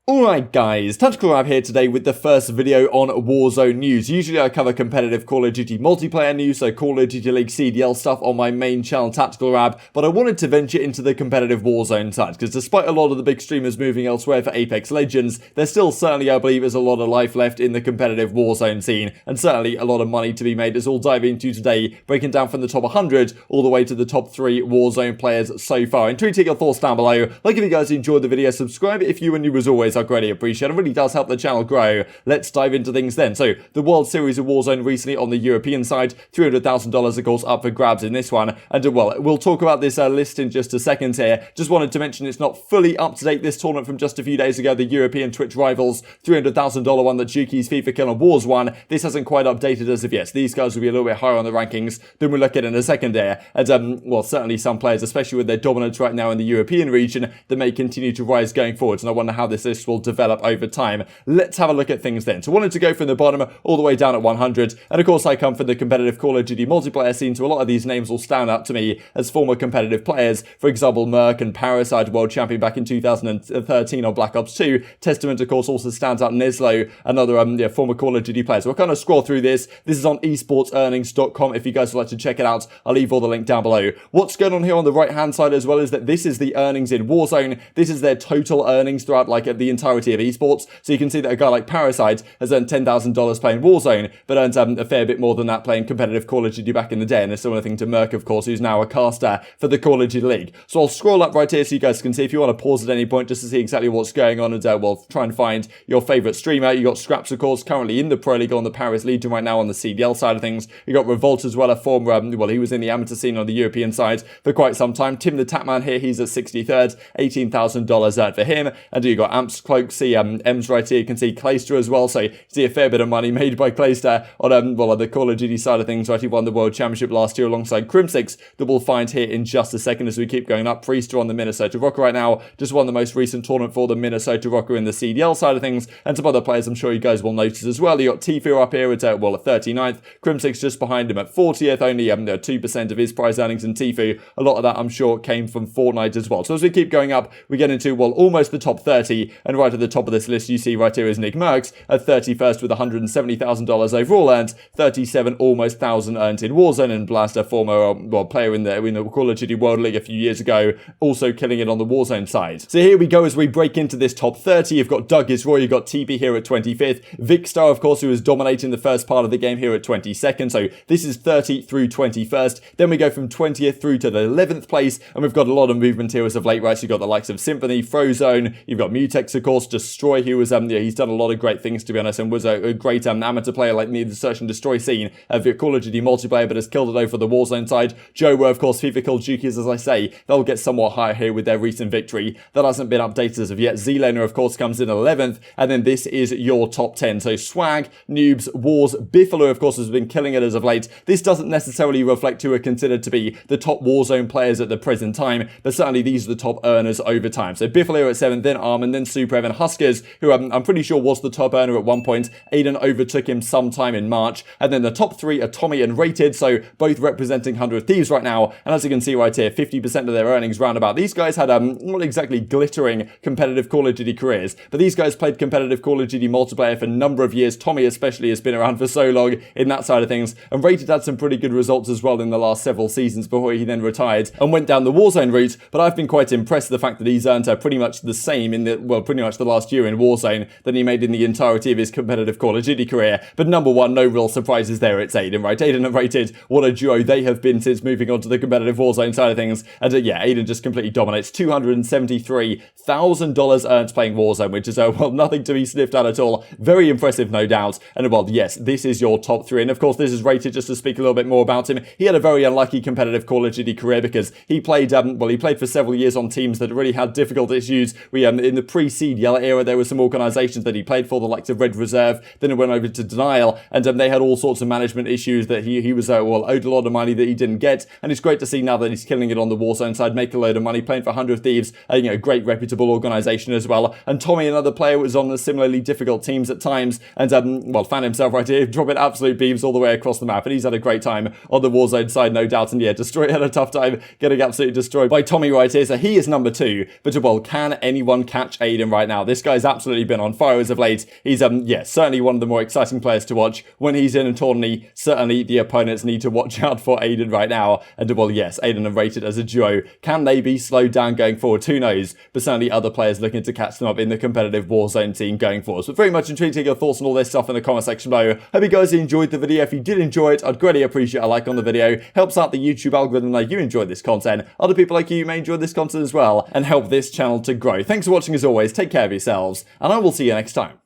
Alright guys, TacticalRab here today with the first video on Warzone news. Usually I cover competitive Call of Duty multiplayer news, so Call of Duty League CDL stuff on my main channel TacticalRab, but I wanted to venture into the competitive Warzone side, because despite a lot of the big streamers moving elsewhere for Apex Legends, there still certainly, I believe, is a lot of life left in the competitive Warzone scene, and certainly a lot of money to be made, as we'll dive into today, breaking down from the top 100 all the way to the top 3 Warzone players so far. And tweet your thoughts down below. Like if you guys enjoyed the video, subscribe if you were new as always. I greatly appreciate it. It really does help the channel grow. Let's dive into things then. So, the World Series of Warzone recently on the European side, $300,000 of course up for grabs in this one. And well, we'll talk about this list in just a second here. Just wanted to mention it's not fully up to date, this tournament from just a few days ago, the European Twitch Rivals $300,000 one that Juki's FIFA Killer Wars won. This hasn't quite updated as of yet. So these guys will be a little bit higher on the rankings than we'll look at in a second here. And well, certainly some players, especially with their dominance right now in the European region, that may continue to rise going forwards. And I wonder how this list will develop over time. Let's have a look at things then. So I wanted to go from the bottom all the way down at 100. And of course I come from the competitive Call of Duty multiplayer scene, so a lot of these names will stand out to me as former competitive players. For example, Merc and Parasite, world champion back in 2013 on Black Ops 2. Testament of course also stands out. Neslo, another former Call of Duty player. So we'll kind of scroll through this. This is on esportsearnings.com if you guys would like to check it out. I'll leave all the link down below. What's going on here on the right hand side as well is that this is the earnings in Warzone. This is their total earnings throughout like the entirety of esports. So you can see that a guy like Parasite has earned $10,000 playing Warzone, but earns a fair bit more than that playing competitive Call of Duty back in the day. And a similar thing to Merc, of course, who's now a caster for the Call of Duty League. So I'll scroll up right here so you guys can see if you want to pause at any point just to see exactly what's going on, and we'll try and find your favorite streamer. You got Scraps, of course, currently in the Pro League on the Paris Legion right now on the CDL side of things. You got Revolt as well, a former, well, he was in the amateur scene on the European side for quite some time. TimThetatman here, he's at 63rd, $18,000 earned for him. And you got Amps, Cloakzy, Ems right here. You can see Clayster as well, so you see a fair bit of money made by Clayster on well, on the Call of Duty side of things. Right, he won the World Championship last year alongside Crimsix, that we'll find here in just a second as we keep going up. Priester on the Minnesota Rocker right now, just won the most recent tournament for the Minnesota Rocker in the CDL side of things, and some other players I'm sure you guys will notice as well. You got tfue up here at well, at 39th, Crimsix just behind him at 40th, only 2% of his prize earnings in tfue. A lot of that I'm sure came from Fortnite as well. So as we keep going up, we get into, well, almost the top 30, and right at the top of this list you see right here is nickmercs at 31st with $170,000 overall earned, 37 almost 1,000 earned in Warzone, and Blaster, former well, player in the Call of Duty World League a few years ago, also killing it on the Warzone side. So here we go as we break into this top 30. You've got Doug is Roy, you've got TB here at 25th, Vicstar, of course, who is dominating the first part of the game here at 22nd. So this is 30 through 21st. Then we go from 20th through to the 11th place, and we've got a lot of movement here as of late, right? So you've got the likes of Symfuhny, Frozone, you've got Mutex, of course, Destroy, who was he's done a lot of great things, to be honest, and was a great amateur player like me in the search and destroy scene of Call of Duty multiplayer, but has killed it over the Warzone side. Joe were, of course, FIFA killed Juki's, as I say. They'll get somewhat higher here with their recent victory. That hasn't been updated as of yet. Z-Laner, of course, comes in 11th, and then this is your top 10. So Swagg, Newbz, WarsZ, Biffle, who, of course, has been killing it as of late. This doesn't necessarily reflect who are considered to be the top Warzone players at the present time, but certainly these are the top earners over time. So Biffle here at 7th, then Almond, then SuperEvan, HusKerrs, who I'm pretty sure was the top earner at one point. Aydan overtook him sometime in March, and then the top 3 are Tommey and Rated, so both representing 100 Thieves right now, and as you can see right here, 50% of their earnings roundabout. These guys had not exactly glittering competitive Call of Duty careers, but these guys played competitive Call of Duty multiplayer for a number of years. Tommey especially has been around for so long in that side of things, and Rated had some pretty good results as well in the last several seasons before he then retired and went down the Warzone route. But I've been quite impressed with the fact that he's earned pretty much the same in the, well, pretty much the last year in Warzone than he made in the entirety of his competitive Call of Duty career. But number one, no real surprises there, it's Aydan, right? Aydan and Rated, what a duo they have been since moving on to the competitive Warzone side of things. And yeah, Aydan just completely dominates. $273,000 earned playing Warzone, which is, well, nothing to be sniffed at all. Very impressive, no doubt. And well, yes, this is your top 3. And of course, this is Rated, just to speak a little bit more about him. He had a very unlucky competitive Call of Duty career because he played, well, he played for several years on teams that really had difficult issues. We, in the pre-CDL era, there were some organizations that he played for, the likes of Red Reserve. Then it went over to Denial, and they had all sorts of management issues that he was, well, owed a lot of money that he didn't get. And it's great to see now that he's killing it on the Warzone side, make a load of money, playing for 100 Thieves, great reputable organization as well. And Tommey, another player, was on the similarly difficult teams at times, and, well, found himself right here, dropping absolute beams all the way across the map. And he's had a great time on the Warzone side, no doubt. And yeah, Destroy had a tough time getting absolutely destroyed by Tommey right here. So he is number 2. But, well, can anyone catch Aydan right now. This guy's absolutely been on fire as of late. He's, yeah, certainly one of the more exciting players to watch when he's in a tourney. Certainly the opponents need to watch out for Aydan right now. And, well, yes, Aydan and Rated as a duo. Can they be slowed down going forward? Who knows? But certainly other players looking to catch them up in the competitive Warzone scene going forward. So very much intrigued to hear your thoughts on all this stuff in the comment section below. Hope you guys enjoyed the video. If you did enjoy it, I'd greatly appreciate a like on the video. Helps out the YouTube algorithm that you enjoy this content. Other people like you may enjoy this content as well and help this channel to grow. Thanks for watching as always. Take care of yourselves and I will see you next time.